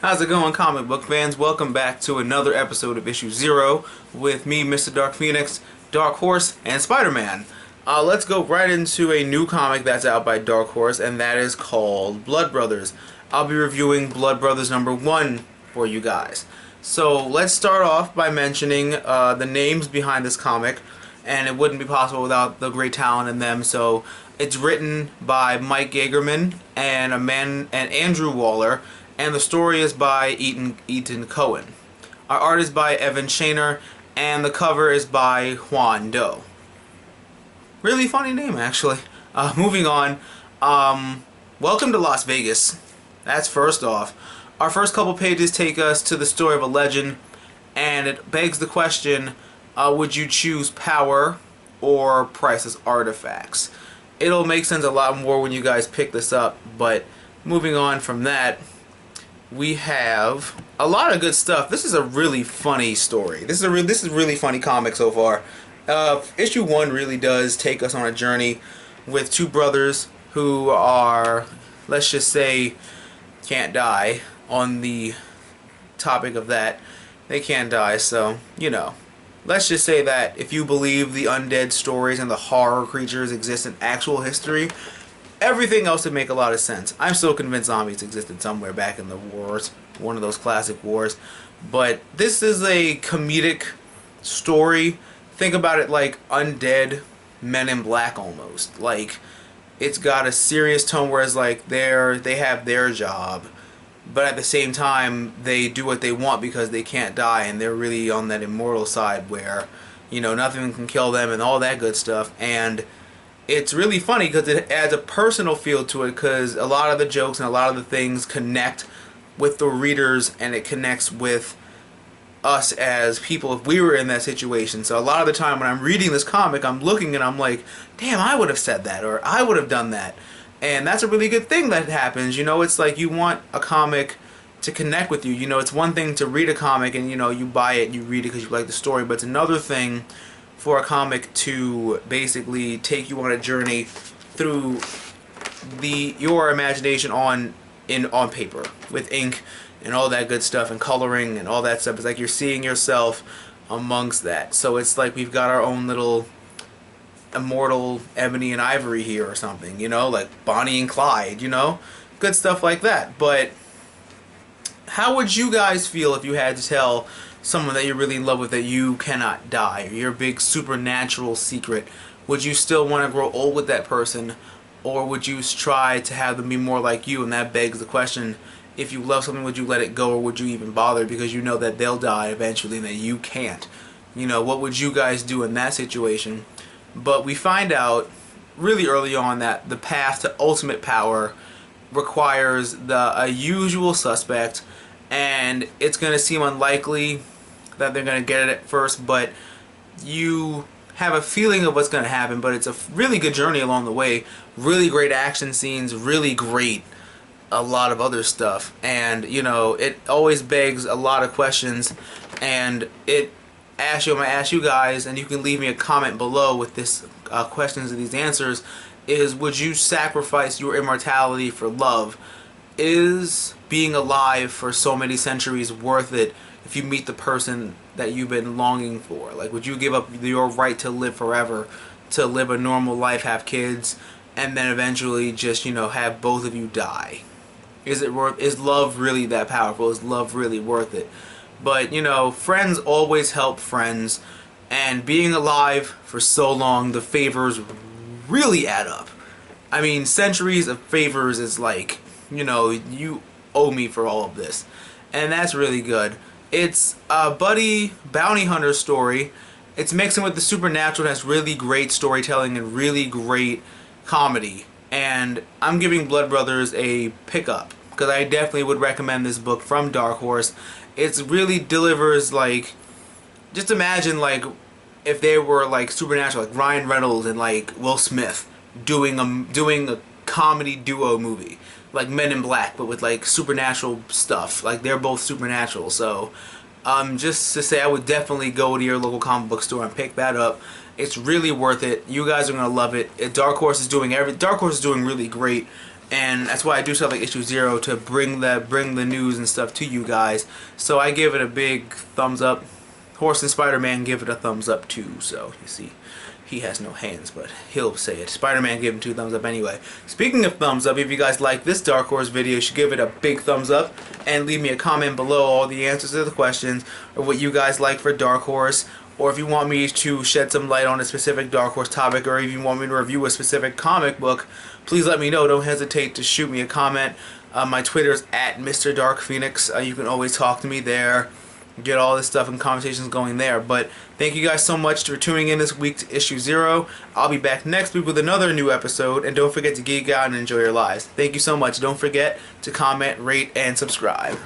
How's it going, comic book fans? Welcome back to another episode of Issue 0 with me, TheMrDarkPhoenix, Darkhorse, and Spider-Man. Let's go right into a new comic that's out by Darkhorse, and that is called Blood Brothers. I'll be reviewing Blood Brothers number 1 for you guys. So let's start off by mentioning the names behind this comic, and it wouldn't be possible without the great talent in them. So it's written by Mike Gagerman and Andrew Waller, and the story is by Ethan Cohen. Our art is by Evan Shaner, and the cover is by Juan Doe. Really funny name, actually. Moving on. Welcome to Las Vegas. That's first off. Our first couple pages take us to the story of a legend, and it begs the question, would you choose power or priceless artifacts? It'll make sense a lot more when you guys pick this up, but moving on from that, we have a lot of good stuff. This is a really funny story. This is really funny comic so far. Issue 1 really does take us on a journey with two brothers who are, let's just say, can't die. On the topic of that, they can't die, so, you know. Let's just say that if you believe the undead stories and the horror creatures exist in actual history, everything else would make a lot of sense. I'm still convinced zombies existed somewhere back in the wars, one of those classic wars. But this is a comedic story. Think about it like Undead Men in Black almost. Like, it's got a serious tone, whereas like they have their job, but at the same time they do what they want because they can't die, and they're really on that immortal side where, you know, nothing can kill them and all that good stuff. And it's really funny because it adds a personal feel to it, because a lot of the jokes and a lot of the things connect with the readers, and it connects with us as people if we were in that situation. So a lot of the time when I'm reading this comic, I'm looking and I'm like, damn, I would have said that, or I would have done that. And that's a really good thing that happens. You know, it's like you want a comic to connect with you. You know, it's one thing to read a comic and, you know, you buy it and you read it because you like the story, but it's another thing for a comic to basically take you on a journey through your imagination on paper with ink and all that good stuff and coloring and all that stuff. It's like you're seeing yourself amongst that. So it's like we've got our own little immortal Ebony and Ivory here or something, you know, like Bonnie and Clyde, you know, good stuff like that. But how would you guys feel if you had to tell someone that you're really in love with that you cannot die, or your big supernatural secret? Would you still want to grow old with that person, or would you try to have them be more like you? And that begs the question, if you love something, would you let it go, or would you even bother because you know that they'll die eventually and that you can't? You know, what would you guys do in that situation? But we find out really early on that the path to ultimate power requires a usual suspect, and it's going to seem unlikely that they're going to get it at first, but you have a feeling of what's going to happen. But it's a really good journey along the way. Really great action scenes, really great a lot of other stuff, and you know, it always begs a lot of questions, and I'm going to ask you guys, and you can leave me a comment below with this questions and these answers, is would you sacrifice your immortality for love? Is being alive for so many centuries worth it if you meet the person that you've been longing for? Like, would you give up your right to live forever, to live a normal life, have kids, and then eventually just, you know, have both of you die? Is love really that powerful? Is love really worth it? But, you know, friends always help friends, and being alive for so long, the favors really add up. I mean, centuries of favors is like, you know, you owe me for all of this. And that's really good. It's a buddy bounty hunter story. It's mixing with the supernatural, and has really great storytelling and really great comedy. And I'm giving Blood Brothers a pickup, because I definitely would recommend this book from Darkhorse. It really delivers, like, just imagine like if they were like supernatural, like Ryan Reynolds and like Will Smith doing a comedy duo movie, like Men in Black, but with like supernatural stuff. Like, they're both supernatural. So just to say, I would definitely go to your local comic book store and pick that up. It's really worth it. You guys are gonna love it. Darkhorse is doing really great, and that's why I do stuff like issue 0 to bring the news and stuff to you guys. So I give it a big thumbs up. Horse and Spider-Man give it a thumbs up too. So you see, he has no hands, but he'll say it. Spider-Man gave him 2 thumbs up anyway. Speaking of thumbs up, if you guys like this Dark Horse video, you should give it a big thumbs up and leave me a comment below all the answers to the questions or what you guys like for Dark Horse. Or if you want me to shed some light on a specific Dark Horse topic, or if you want me to review a specific comic book, please let me know. Don't hesitate to shoot me a comment. My Twitter is at TheMrDarkPhoenix. You can always talk to me there. Get all this stuff and conversations going there. But thank you guys so much for tuning in this week to issue 0. I'll be back next week with another new episode. And don't forget to geek out and enjoy your lives. Thank you so much. Don't forget to comment, rate, and subscribe.